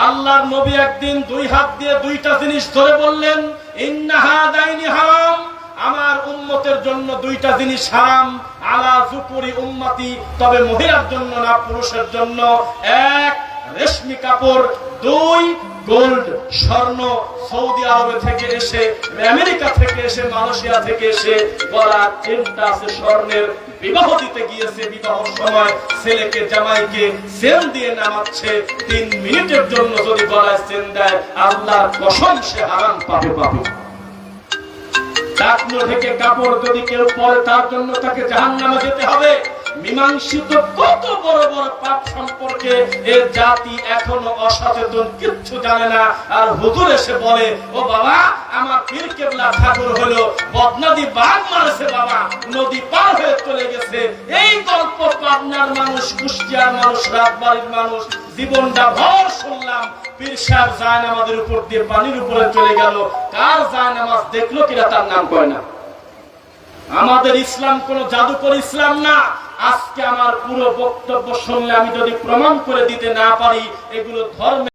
আল্লাহর নবী একদিন দুই হাত দিয়ে দুইটা জিনিস ধরে বললেন, ইন্না হাদাইনি হারাম, আমার উম্মতের জন্য দুইটা জিনিস হারাম, আলা যুকুরি উম্মতি, তবে মহিলার জন্য না, পুরুষের জন্য। এক, রেশমি কাপড়। দুই, গোল্ড, স্বর্ণ। সৌদি আরবে থেকে এসে, আমেরিকা থেকে এসে, মালয়েশিয়া থেকে এসে গলার চেনটা আছে স্বর্ণের, বিবাহ দিতে গিয়েছে, বিবাহের সময় ছেলেকে জামাইকে চেন দিয়ে নামাচ্ছে, 3 মিনিটের জন্য যদি গলায় চেন দেয়, আল্লাহর কসম সে হারাম পাবে পাবে। টাকনো থেকে কাপড় যদি কেউ পরে, তার জন্য তাকে জাহান্নামে যেতে হবে। মীমাংসিত কত বড় বড় পাপ সম্পর্কে এর জাতি এখনো অসচেতন, কিচ্ছু জানে না। আর হুজুর এসে বলে, ও বাবা, আমার পীর কেবলা ঠাকুর হলো বদনদী বাঘ মারছে বাবা, নদী পার হয়ে চলে গেছে। এই গল্প পাবনার মানুষ, কুষ্টিয়ার মানুষ, রাজবাড়ির মানুষ জীবনটা ভর শুনলাম। পীর সাহেব জায়নামাজের উপর দিয়ে পানির উপরে চলে গেল, কার জায়নামাজ দেখলো কিনা তার নাম কয় না। আমাদের ইসলাম কোন জাদুকর ইসলাম না। আজকে আমার পুরো বক্তব্য শুনলে আমি যদি প্রমাণ করে দিতে না পারি, এগুলো ধর্ম